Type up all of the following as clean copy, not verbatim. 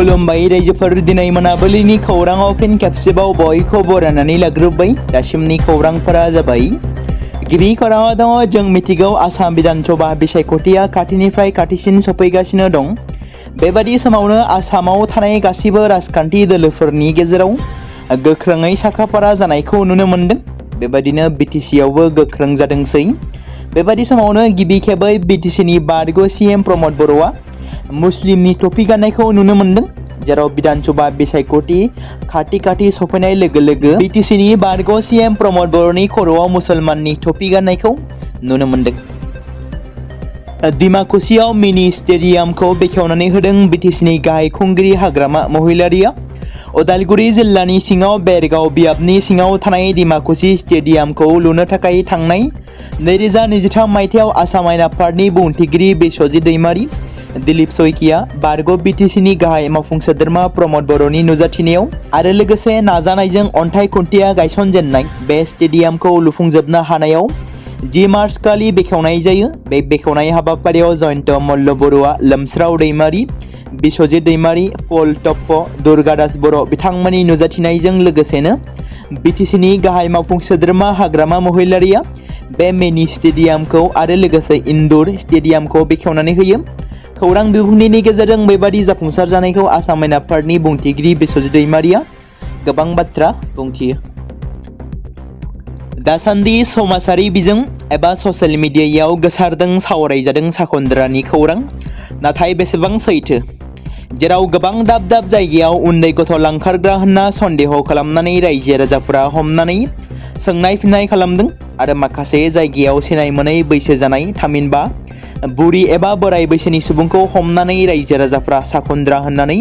खुलुमबाय रायजोफोर दिनै मोनाबिलिनि खौराङाव फिन खेबसेबाव बयखौ बरायनानै लाग्रोबाय। दासिमनि खौरांफोरा जाबाय गिबि खौराङाव दङ जों मिथिगौ आसाम बिधानसभा बिसायख'थिया खाथिनिफ्राय खाथिसिन सफैगासिनो दं। बेबादि समावनो आसामाव थानाय गासिबो राजखान्थि दोलोफोरनि गेजेराव गोख्रोङै साखाफारा जानायखौ नुनो मोन्दों। बेबादिनो बिटिसियावबो गोख्रों जादोंसै। बेबादि समावनो गिबि खेबै बिटिसिनि बारग' सीएम प्रमद बर'आ मुस्लिमनि टपि गाननायखौ नुनो मोन्दों। जेराव बिधानसभा बिसायख'थि खाथि सफैनाय लोगो लोगो बिटिसिनि बारग' सीएम प्रमद बर'नि खर'आव मुसलमाननि टपि गाननायखौ नुनो मोन्दों। डिमाकुसियाव मिनि स्टेडियामखौ बेखेवनानै होदों बिटिसिनि गाहाय खुंगिरि हाग्रामा महिलारिया। उदालगुरि जिल्लानि सिङाव बेरगाव बियाबनि सिङाव थानाय डिमाकुसि स्टेडियामखौ लुनो थाखाय थांनाय 2023 मायथाइयाव आसाम आयेन आफादनि बुंथिगिरि बिश्वजित दैमारी, दिलीप सयकिया, बारग' बिटिसिनि गाहाय मावफुं सोद्रोमा प्रमद बर'नि नुजाथिनायाव आरो लोगोसे नाजानायजों अन्थाइ खुन्थिया गायसनजेननाय बे स्टेडियामखौ लुफुंजोबनो हानायाव 10 मार्च खालि बेखेवनाय जायो। बे बेखेवनाय हाबाफारियाव जयन्त मल्ल बरुवा, लोमस्राव दैमारी, बिश्वजित दैमारी, पल टप्प, दुर्गादास बर' बिथांमोननि नुजाथिनायजों लोगोसेनो बिटिसिनि गाहाय मावफुं सोद्रोमा हाग्रामा महिलारिया बे मिनि स्टेडियामखौ आरो लोगोसे इनडोर स्टेडियामखौ बेखेवनानै होयो। खौरां बिबुंथिनि गेजेरजों बेबादि जाफुंसार जानायखौ आसाम आयेन आफादनि बुंथिगिरि बिश्वजित दैमारीया गोबां बाथ्रा बुंथियो। दासान्दि समाजारि बिजों एबा ससियेल मिडियायाव गोसारदों सावरायजादों साखन्द्रानि खौरां, नाथाय बेसेबां सैथो? जेराव गोबां दाब दाब जायगायाव उन्दै गथ' लांखारग्रा होनना सन्देह खालामनानै रायजो राजाफोरा हमनानै सोंनाय फिननाय खालामदों आरो माखासे जायगायाव सिनाय मोनै बैसो जानाय थामहिनबा बुरि एबा बोराय बैसोनि सुबुंखौ हमनानै रायजो राजाफ्रा साखन्द्रा होननानै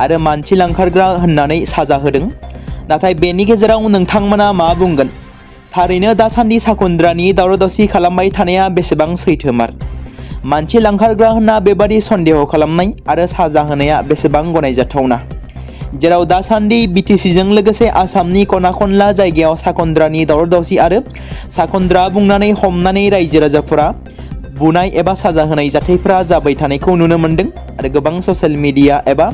आरो मानसि लांखारग्रा होननानै साजा होदों। नाथाय बेनि गेजेराव नोंथांमोना मा बुंगोन? थारैनो दासान्दि साखन्द्रानि दावराव दावसि खालामबाय थानाया बेसेबां सैथोमार? मानसि लांखारग्रा होनना बेबादि सन्देह खालामनाय आरो साजा होनाया बेसेबां गनायजाथावना? जेराव दासान्दि बिटिसिजों लोगोसे आसामनि खना खनला जायगायाव साखन्द्रानि दावराव दावसि आरो साखन्द्रा बुंनानै हमनानै रायजो राजाफोरा बुनाय एबा साजा होनाय जाथायफोरा जाबाय थानायखौ नुनो मोन्दों आरो गोबां ससियेल मिडिया एबा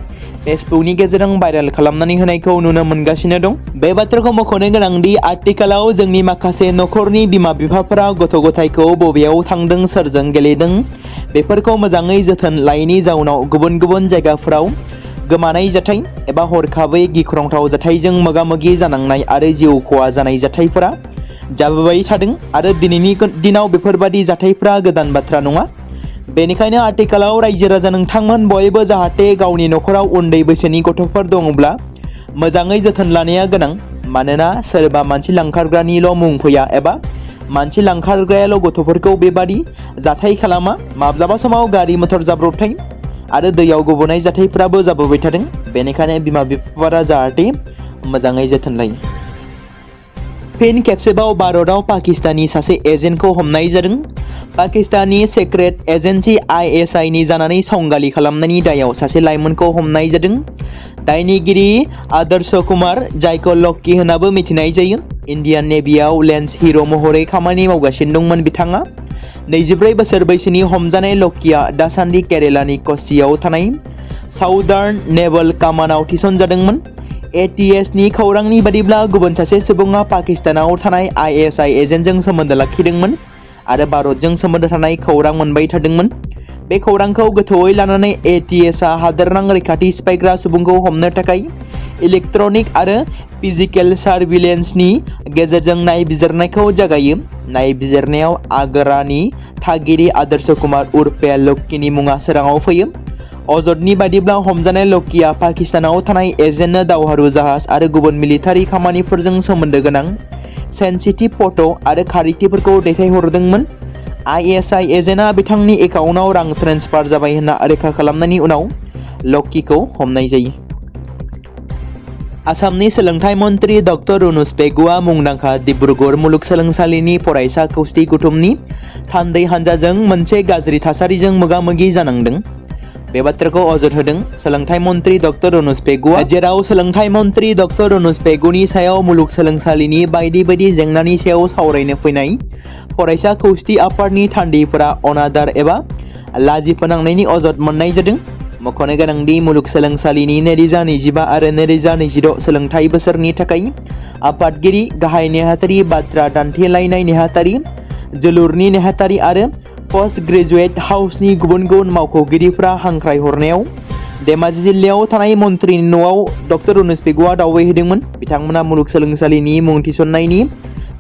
फेसबुकनि गेजेरजों भाइरेल खालामनानै होनायखौ नुनो मोनगासिनो दं। बे बाथ्राखौ मख'नो गोनांदि आथिखालाव जोंनि माखासे नखरनि बिमा बिफाफोरा गथ' गथायखौ बबेयाव थांदों, सोरजों गेलेदों बेफोरखौ मोजाङै जोथोन लायैनि जाउनाव गुबुन गुबुन जायगाफोराव गोमानाय जाथाय एबा हरखाबै गिख्रंथाव जाथायजों मोगा मोगि जानांनाय आरो जिउ खहा जानाय जाथायफोरा जाबोबाय थादों आरो दिनैनि दिनाव बेफोरबादि जाथायफ्रा गोदान बाथ्रा नङा। बेनिखायनो आथिखालाव रायजो राजा नोंथांमोन बयबो जाहाथे गावनि नखराव उन्दै बैसोनि गथ'फोर दङब्ला मोजाङै जोथोन लानाया गोनां। मानोना सोरबा मानसि लांखारग्रानिल' मुं फैया एबा मानसि लांखारग्रायाल' गथ'फोरखौ बेबादि जाथाय खालामा। माब्लाबा समाव गारि मटर जाब्रबथाय आरो दैयाव गबोनाय जाथायफ्राबो जाबोबाय थादों। बेनिखायनो बिमा बिफाफोरा जाहाथे मोजाङै जोथोन लायो। फिन खेबसेबाव भारतआव पाकिस्तानी सासे एजेन्टखौ हमनाय जादों। पाकिस्तानी सेक्रेट एजेन्सि ISI नि जानानै संगालि खालामनायनि दायाव सासे लाइमोनखौ हमनाय जादों। दायनिगिरि आदर्श कुमार, जायखौ लक्की होननाबो मिथिनाय जायो, इन्डियान नेभियाव लेन्स हिर' महरै खामानि मावगासिनो दंमोन बिथाङा। 24 बोसोर बैसोनि हमजानाय लक्कीया दासान्दि केरेलानि क'च्चिआव थानाय साउदार्न नेभल कामानाव थिसनजादोंमोन। ATS नि खौरांनि बादिब्ला गुबुन सासे सुबुङा पाकिस्तानाव थानाय ISI एजेन्टजों सोमोन्दो लाखिदोंमोन आरो भारतजों सोमोन्दो थानाय खौरां मोनबाय थादोंमोन। बे खौरांखौ गोथौयै लानानै ATS आ हादोरनां रैखाथि सिफायग्रा सुबुंखौ हमनो थाखाय इलेक्ट्रनिक आरो फिजिकेल सार्भिलेन्सनि गेजेरजों नायबिजिरनायखौ जागायो। नायबिजिरनायाव आग्रानि थागिरि आदर्श कुमार उर्फे लक्कीनि मुङा सोराङाव फैयो। अजदनि बादिब्ला हमजानाय लक्कीया पाकिस्तानाव थानाय एजेन्टनो दावहारु जाहाज आरो गुबुन मिलिटारि खामानिफोरजों सोमोन्दो गोनां सेन्सिटिभ फट' आरो खारिथिफोरखौ दैथायहरदोंमोन। ISI एजेन्टआ बिथांनि एकाउन्टआव रां ट्रेन्सफार जाबाय होनना रोखा खालामनायनि उनाव लक्कीखौ हमनाय जायो। आसामनि सोलोंथाइ मन्त्रि डक्टर रुनुस पेगुआ मुंदांखा डिब्रुगड़ मुलुगसोलोंसालिनि फरायसा खौथि गौथुमनि थान्दै हान्जाजों मोनसे गाज्रि थासारिजों मोगा मोगि जानांदों। बे बाथ्राखौ अजद होदों सोलोंथाइ मन्त्रि डक्टर रुनुस पेगुआ, जेराव सोलोंथाइ मन्त्रि डक्टर रुनुस पेगुनि सायाव मुलुगसोलोंसालिनि बायदि बायदि जेंनानि सायाव सावरायनो फैनाय फरायसा खौथि आफादनि थान्दैफोरा अनादार एबा लाजि फोनांनायनि अजद मोननाय जादों। मख'नो गोनांदि मुलुगसोलोंसालिनि 2025 आरो 2026 सोलोंथाइ बोसोरनि थाखाय आफादगिरि, गाहाय नेहाथारि, बाथ्रा दान्थेलायनाय नेहाथारि, जोलुरनि नेहाथारि आरो पस्ट ग्रेजुएट हाउसनि गुबुन गुबुन मावख'गिरिफ्रा हांख्रायहरनायाव धेमाजि जिल्लायाव थानाय मन्थ्रिनि न'आव डक्टर रनोज पेगुआ दावबायहैदोंमोन। बिथांमोना मुलुगसोलोंसालिनि मुं थिसननायनि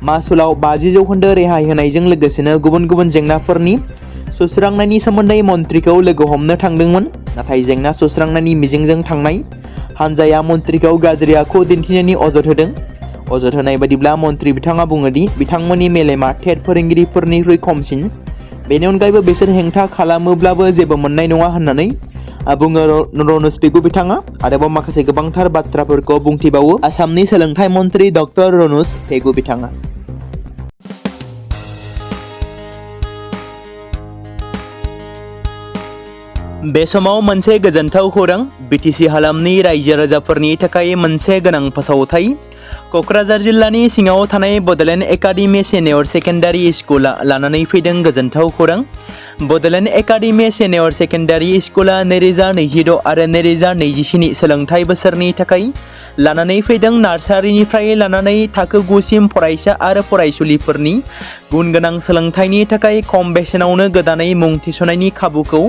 मासुलाव 50% रेहाय होनायजों लोगोसेनो गुबुन गुबुन जेंनाफोरनि सुस्रांनायनि सोमोन्दै मन्थ्रिखौ लोगो हमनो थांदोंमोन। नाथाय जेंना सुस्रांनायनि मिजिंजों थांनाय हानजाया मन्थ्रिखौ गाज्रि आखु दिन्थिनायनि अजद होदों। अजद होनाय बायदिब्ला मन्थ्रि बिथाङा बुङोदि बिथांमोननि मेलेमा टेट फोरोंगिरिफोरनिख्रुइ खमसिन। बेनि अनगायैबो बिसोर हेंथा खालामोब्लाबो जेबो मोननाय नङा होननानै बुङो रनोज पेगु बिथाङा। आरोबाव माखासे गोबांथार बाथ्राफोरखौ बुंथिबावो आसामनि सोलोंथाइ मन्थ्रि डक्टर रनोज पेगु बिथाङा। बे समाव मोनसे गोजोनथाव खौरां। बिटिसि हालामनि रायजो राजाफोरनि थाखाय मोनसे गोनां फोसावथाय। क'क्राझार जिल्लानि सिङाव थानाय बड'लेण्ड एकाडेमि सिनियर सेकेन्डारि स्कुला लानानै फैदों गोजोनथाव खौरां। बड'लेण्ड एकाडेमि सिनियर सेकेन्डारि स्कुला 2026 आरो 2027 सोलोंथाइ बोसोरनि थाखाय लानानै फैदों नार्सारिनिफ्राय लानानै थाखो 9 सिम फरायसा आरो फरायसुलिफोरनि गुन गोनां सोलोंथाइनि थाखाय खम बेसेनावनो गोदानै मुं थिसननायनि खाबुखौ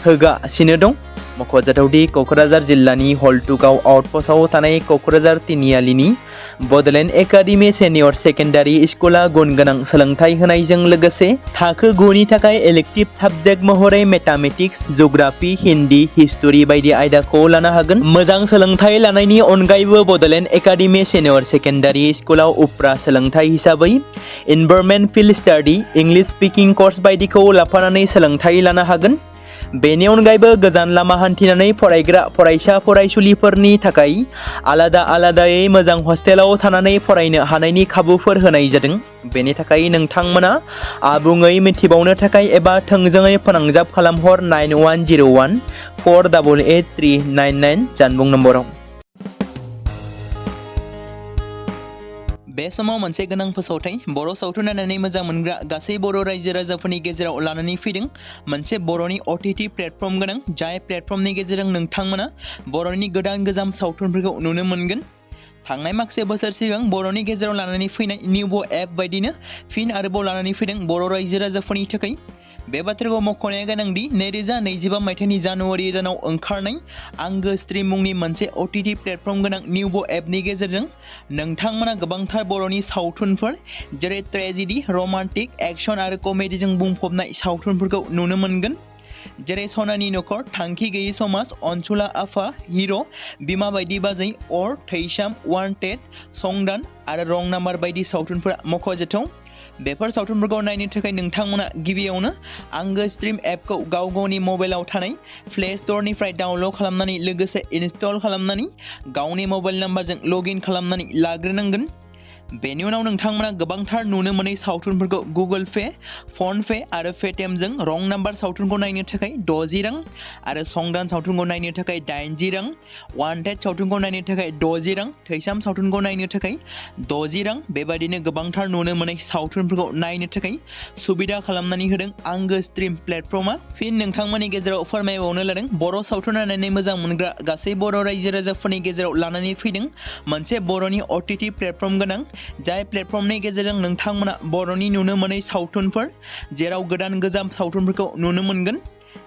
होगासिनो दं। मख'जाथावदि क'क्राझार जिल्लानि हल्टुगाव आउटपस्टआव थानाय क'क्राझार तिनिआलिनि बड'लेण्ड एकाडेमि सिनियर सेकेन्डारि स्कुला गुन गोनां सोलोंथाइ होनायजों लोगोसे थाखो 9 नि थाखाय इलेक्टिभ साबजेक्ट महरै मेथामेटिक्स, जिअ'ग्राफि, हिन्दी, हिस्टरि बायदि आयदाखौ लानो हागोन। मोजां सोलोंथाइ लानायनि अनगायैबो बड'लेण्ड एकाडेमि सिनियर सेकेन्डारि स्कुलाव उफ्रा सोलोंथाइ हिसाबै environment field study, English speaking course बायदिखौ लाफानानै सोलोंथाइ लानो हागोन। बेनि अनगायैबो गोजान लामा हान्थिनानै फरायग्रा फरायसा फरायसुलिफोरनि थाखाय आलादा आलादायै मोजां हस्टेलाव थानानै फरायनो हानायनि खाबुफोर होनाय जादों। बेनि थाखाय नोंथांमोना आबुङै मिथिबावनो थाखाय एबा थोंजोङै फोनांजाब खालामहर 9101 488 399 जानबुं नम्बराव। बे समाव मोनसे गोनां फोसावथाय। बर' सावथुन नायनानै मोजां मोनग्रा गासै बर' रायजो राजाफोरनि गेजेराव लानानै फैदों मोनसे बर'नि OTT प्लेटफर्म गोनां, जाय प्लेटफर्मनि गेजेरजों नोंथांमोना बर'नि गोदान गोजाम सावथुनफोरखौ नुनो मोनगोन। थांनाय माखासे बोसोर सिगां बर'नि गेजेराव लानानै फैनाय निउबो एप बायदिनो फिन आरोबाव लानानै फैदों बर' रायजो राजाफोरनि थाखाय। बे बाथ्राखौ मख'नाया गोनांदि 2025 मायथाइनि जानुवारि दानाव ओंखारनाय आंगो स्ट्रिम मुंनि मोनसे OTT प्लेटफर्म गोनां निउबो एपनि गेजेरजों नोंथांमोना गोबांथार बर'नि सावथुनफोर जेरै ट्रेजेडि, रमान्टिक, एक्सन आरो कमेडिजों बुंफबनाय सावथुनफोरखौ नुनो मोनगोन। जेरै सनानि नखर, थांखि गैयै समाज, अनसुला आफा, हिर', बिमा बायदि बाजै, अर, थैसाम, वान्टेड, संदान आरो रं नाम्बार बायदि सावथुनफोरा मख'जाथाव। बेफोर सावथुनफोरखौ नायनो थाखाय नोंथांमोना गिबियावनो आंगो स्ट्रिम एपखौ गाव गावनि मबाइलाव थानाय प्ले स्ट'रनिफ्राय डाउनल'ड खालामनानै लोगोसे इनस्टल खालामनानै गावनि मबाइल नाम्बारजों लग इन खालामनानै लाग्रोनांगोन। बेनि उनाव नोंथांमोना गोबांथार नुनो मोनै सावथुनफोरखौ गुगोल पे, फन पे आरो पेटिएमजों रं नाम्बार सावथुनखौ नायनो थाखाय 60 रां आरो संदान सावथुनखौ नायनो थाखाय 80 रां, वान्टेड सावथुनखौ नायनो थाखाय 60 रां, थैसाम सावथुनखौ नायनो थाखाय 60 रां बेबायदिनो गोबांथार नुनो मोनै सावथुनफोरखौ नायनो थाखाय सुबिदा खालामनानै होदों आंगो स्ट्रिम प्लेटफर्मा। फिन नोंथांमोननि गेजेराव फोरमायबावनो लादों बर' सावथुन नायनानै मोजां मोनग्रा गासै बर' रायजो राजाफोरनि गेजेराव लानानै फैदों मोनसे बर'नि OTT प्लेटफर्म गोनां, जाय प्लेटफर्मनि गेजेरजों नोंथांमोना बर'नि नुनो मोनै सावथुनफोर जेराव गोदान गोजाम सावथुनफोरखौ नुनो मोनगोन।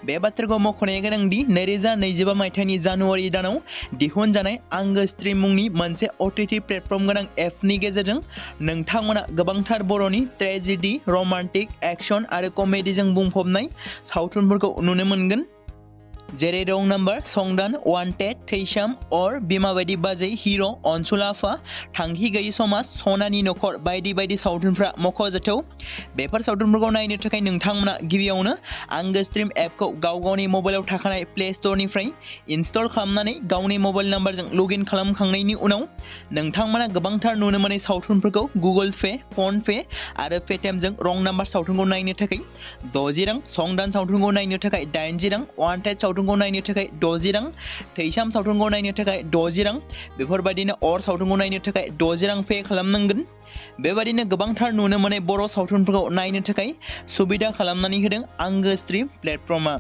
बे बाथ्राखौ मख'नाया गोनांदि 2025 मायथाइनि जानुवारि दानाव दिहुनजानाय आंगो स्ट्रिम मुंनि मोनसे OTT प्लेटफर्म गोनां एपनि गेजेरजों नोंथांमोना गोबांथार बर'नि ट्रेजेडि, रमान्टिक, एक्सन आरो कमेडिजों बुंफबनाय सावथुनफोरखौ नुनो मोनगोन। जेरै रं नाम्बार, संदान, वान्टेड, थैसाम, अर, बिमा बायदि बाजै, हिर', अनसुला आफा, थांखि गैयै समाज, सनानि नखर बायदि बायदि सावथुनफ्रा मख'जाथाव। बेफोर सावथुनफोरखौ नायनो थाखाय नोंथांमोना गिबियावनो आंगो स्ट्रिम एपखौ गाव गावनि मबाइलाव थाखानाय प्ले स्ट'रनिफ्राय इनस्टल खालामनानै गावनि मबाइल नाम्बारजों लग इन खालामखांनायनि उनाव नोंथांमोना गोबांथार नुनो मोनै सावथुनफोरखौ गुगोल पे, फन पे आरो पेटिएमजों रं नाम्बार सावथुनखौ नायनो थाखाय 60 रां, संदान सावथुनखौ नायनो थाखाय 80 रां, वान्टेड सावथुनखौ नायनो थाखाय 60 रां, थैसाम सावथुनखौ नायनो थाखाय 60 रां बेफोरबायदिनो अर सावथुनखौ नायनो थाखाय 60 रां पे खालामनांगोन। बेबायदिनो गोबांथार नुनो मोनै बर' सावथुनफोरखौ नायनो थाखाय सुबिदा खालामनानै होदों आंगो स्ट्रिम प्लेटफर्मा।